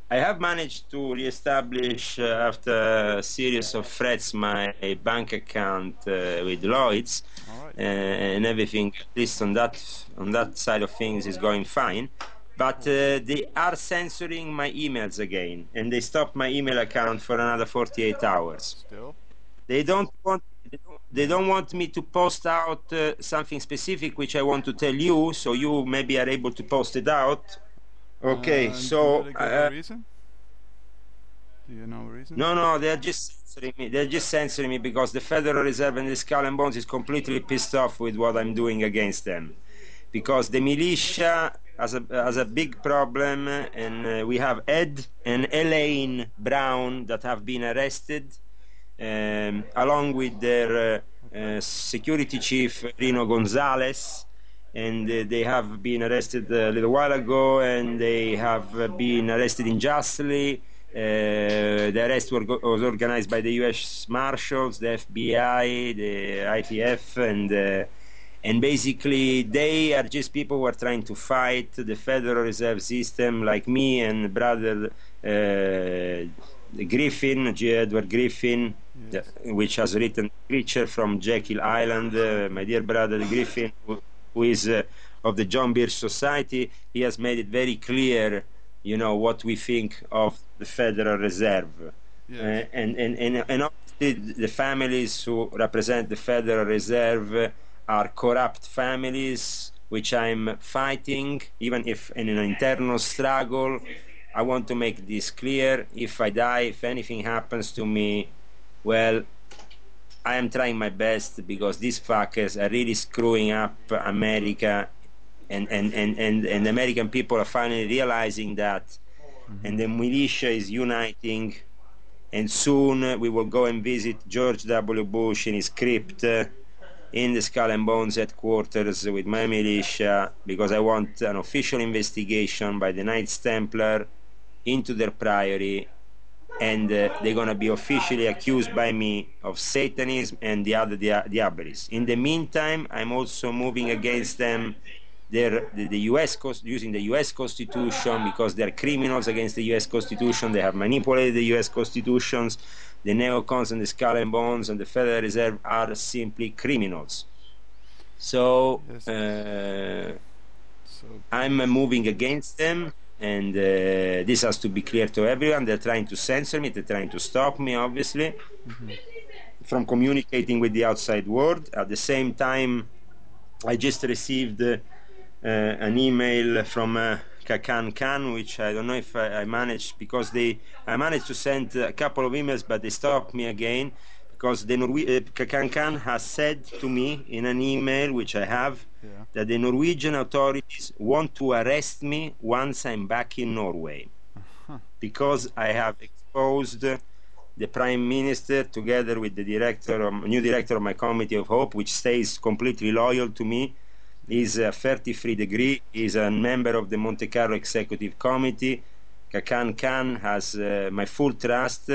I have managed to reestablish, after a series of threats, my bank account with Lloyd's, All right. and everything, at least on that side of things, is going fine. But Cool. they are censoring my emails again, and they stopped my email account for another 48 hours. Still? They don't want they don't want me to post out something specific, which I want to tell you, so you maybe are able to post it out. Okay, Do so they give a reason? Do you know a reason? no, they're just censoring me. They're just censoring me because the Federal Reserve and the Skull and Bones is completely pissed off with what I'm doing against them. Because the militia has a big problem, and we have Ed and Elaine Brown that have been arrested, along with their Okay. security chief Rino Gonzalez, and they have been arrested a little while ago, and they have been arrested unjustly. The arrest was organized by the U.S. Marshals, the FBI, the ITF, and basically they are just people who are trying to fight the Federal Reserve System, like me and brother Griffin, J. Edward Griffin, Yes. which has written Creature from Jekyll Island. My dear brother Griffin, who is of the John Birch Society, he has made it very clear, what we think of the Federal Reserve. Yes. And obviously the families who represent the Federal Reserve are corrupt families, which I'm fighting, even if in an internal struggle. I want to make this clear. If I die, if anything happens to me, well, I am trying my best, because these fuckers are really screwing up America, and American people are finally realizing that, and the militia is uniting, and soon we will go and visit George W. Bush in his crypt in the Skull and Bones headquarters with my militia, because I want an official investigation by the Knights Templar into their priory, and they're going to be officially accused by me of Satanism and the other diabolism. In the meantime, I'm also moving against them, the US using the US Constitution, because they're criminals against the US Constitution. They have manipulated the US Constitutions. The neocons and the Skull and Bones and the Federal Reserve are simply criminals. So Yes. So. I'm moving against them, and this has to be clear to everyone. They're trying to censor me. They're trying to stop me, obviously, from communicating with the outside world. At the same time, I just received an email from Kakan Khan, which I don't know if I managed, because I managed to send a couple of emails, but they stopped me again, because Kakan Khan has said to me in an email, which I have, Yeah. that the Norwegian authorities want to arrest me once I'm back in Norway, because I have exposed the Prime Minister, together with the new director of my Committee of Hope, which stays completely loyal to me. He's a 33 degree. He's a member of the Monte Carlo Executive Committee. Kakan Khan has my full trust.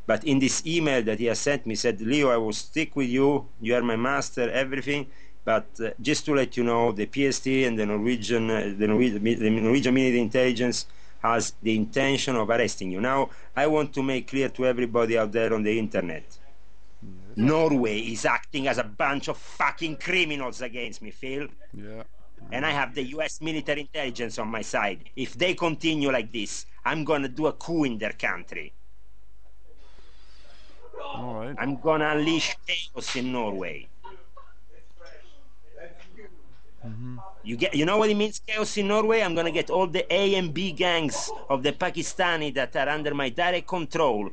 But in this email that he has sent me, said, Leo, I will stick with you. You are my master, everything. But just to let you know, the PST and the Norwegian military intelligence has the intention of arresting you. Now, I want to make clear to everybody out there on the internet, Yes. Norway is acting as a bunch of fucking criminals against me, Phil. Yeah. And I have the US military intelligence on my side. If they continue like this, I'm gonna do a coup in their country. All right. I'm gonna unleash chaos in Norway. You know what it means, chaos in Norway? I'm gonna get all the A and B gangs of the Pakistani that are under my direct control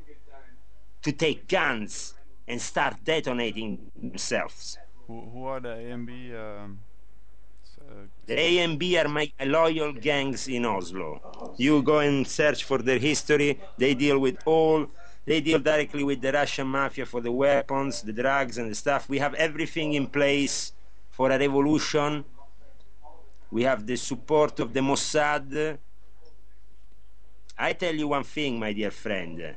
to take guns and start detonating themselves. Who are the A and B? The A and B are my loyal gangs in Oslo. You go and search for their history. They deal directly with the Russian mafia for the weapons, the drugs, and the stuff. We have everything in place for a revolution. We have the support of the Mossad. I tell you one thing, my dear friend.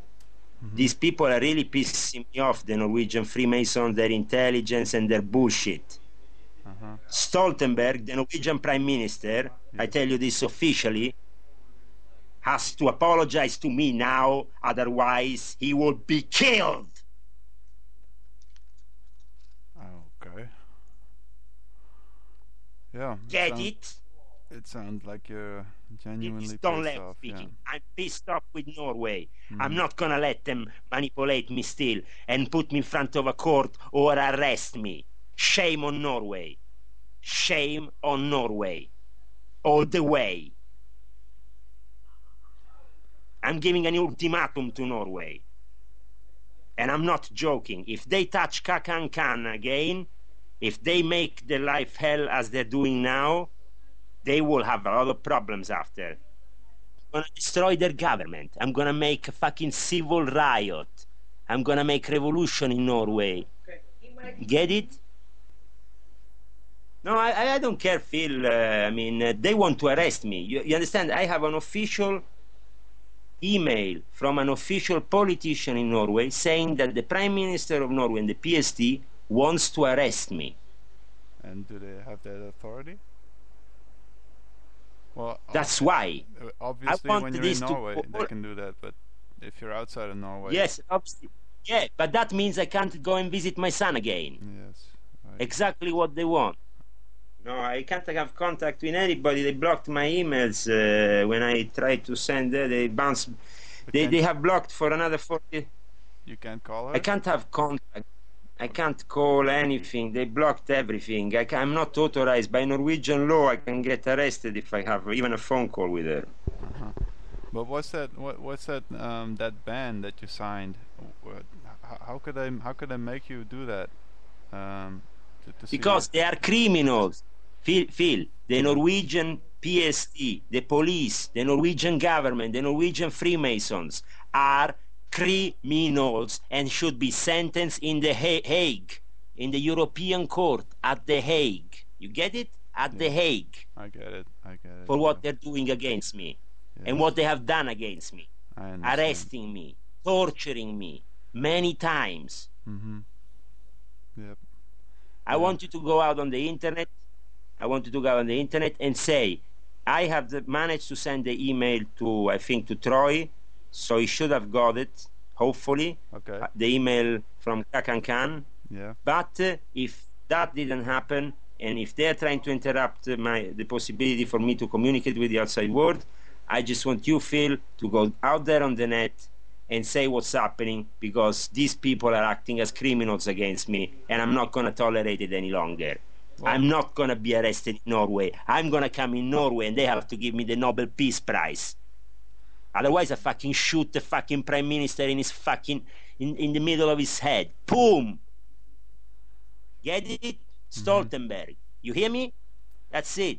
These people are really pissing me off, the Norwegian Freemasons, their intelligence, and their bullshit. Stoltenberg, the Norwegian Prime Minister, I tell you this officially, has to apologize to me now, otherwise he will be killed. Okay. Yeah. Get it? It sounds like you're genuinely Don't pissed let off. Yeah. speaking. I'm pissed off with Norway. I'm Mhm. not gonna let them manipulate me still and put me in front of a court or arrest me. Shame on Norway. Shame on Norway. All the way. I'm giving an ultimatum to Norway. And I'm not joking. If they touch Kakankan again, if they make their life hell as they're doing now, they will have a lot of problems after. I'm gonna destroy their government. I'm gonna make a fucking civil riot. I'm gonna make revolution in Norway. Get it? No, I don't care, Phil. They want to arrest me. You understand? I have an official email from an official politician in Norway saying that the Prime Minister of Norway and the PST wants to arrest me. And do they have that authority? Well, That's why. I obviously want when you're in this to Norway, they can do that. But if you're outside of Norway, Yes, obviously. Yeah, but that means I can't go and visit my son again. yes, right. Exactly what they want. No, I can't have contact with anybody. They blocked my emails when I tried to send. They bounced. But They have blocked for another 40. you can't call her. I can't have contact. I can't call anything. They blocked everything. I'm not authorized by Norwegian law. I can get arrested if I have even a phone call with her. Uh-huh. But what's that? What's that? That ban that you signed. How could I make you do that? To see Because they are criminals. Phil, the Yeah. Norwegian PST, the police, the Norwegian government, the Norwegian Freemasons are criminals and should be sentenced in the Hague, in the European Court at the Hague. You get it? At the Yeah. Hague. I get it. For what Yeah. they're doing against me and Yes. what they have done against me, I understand. arresting me, torturing me many times. Mm-hmm. Yep. I Yeah. want you to go out on the internet. I want you to go on the internet and say, I have managed to send the email to, I think, to Troy, so he should have got it, hopefully, Okay. the email from Kakankan. Yeah. But if that didn't happen, and if they're trying to interrupt the possibility for me to communicate with the outside world, I just want you, Phil, to go out there on the net and say what's happening, because these people are acting as criminals against me, and I'm not going to tolerate it any longer. Well, I'm not going to be arrested in Norway. I'm going to come in Norway, and they have to give me the Nobel Peace Prize. Otherwise, I fucking shoot the fucking Prime Minister in his fucking, in the middle of his head. Boom! Get it? Stoltenberg. You hear me? That's it.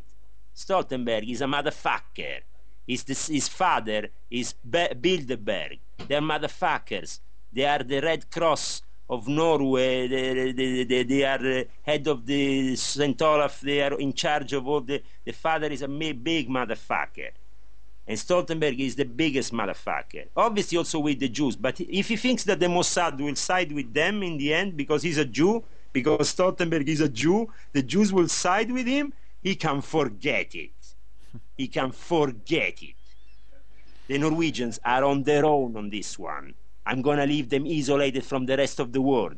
Stoltenberg is a motherfucker. His father is Bilderberg. They're motherfuckers. They are the Red Cross of Norway. They are head of the St. Olaf. They are in charge of all the father is a big motherfucker. And Stoltenberg is the biggest motherfucker. Obviously also with the Jews. But if he thinks that the Mossad will side with them in the end because he's a Jew, because Stoltenberg is a Jew, the Jews will side with him, he can forget it. He can forget it. The Norwegians are on their own on this one. I'm going to leave them isolated from the rest of the world.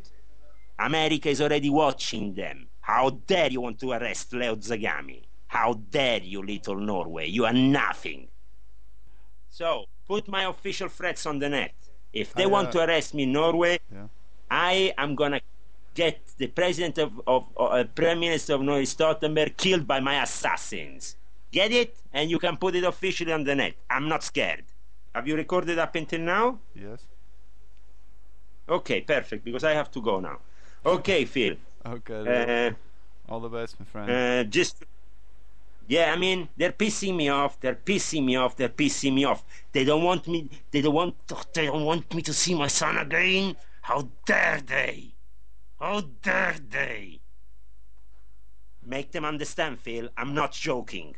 America is already watching them. How dare you want to arrest Leo Zagami? How dare you, little Norway? You are nothing. So, put my official threats on the net. If they want to arrest me in Norway, yeah. I am going to get the president of Prime Minister of Norway, Stoltenberg, killed by my assassins. Get it? And you can put it officially on the net. I'm not scared. Have you recorded up until now? Yes. Okay, perfect, because I have to go now. Okay, Phil. Okay. All the best, my friend. Yeah, I mean, they're pissing me off. They're pissing me off. They're pissing me off. They don't want me. They don't want me to see my son again. How dare they? How dare they? Make them understand, Phil. I'm not joking.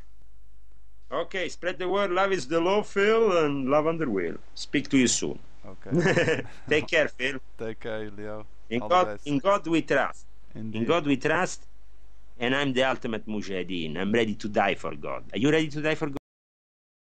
Okay, spread the word. Love is the law, Phil, and love under will. Speak to you soon. Okay. Take care, Phil. Take care, Leo. In All the best. God we trust. Indeed. In God we trust, and I'm the ultimate mujahideen. I'm ready to die for God. Are you ready to die for God?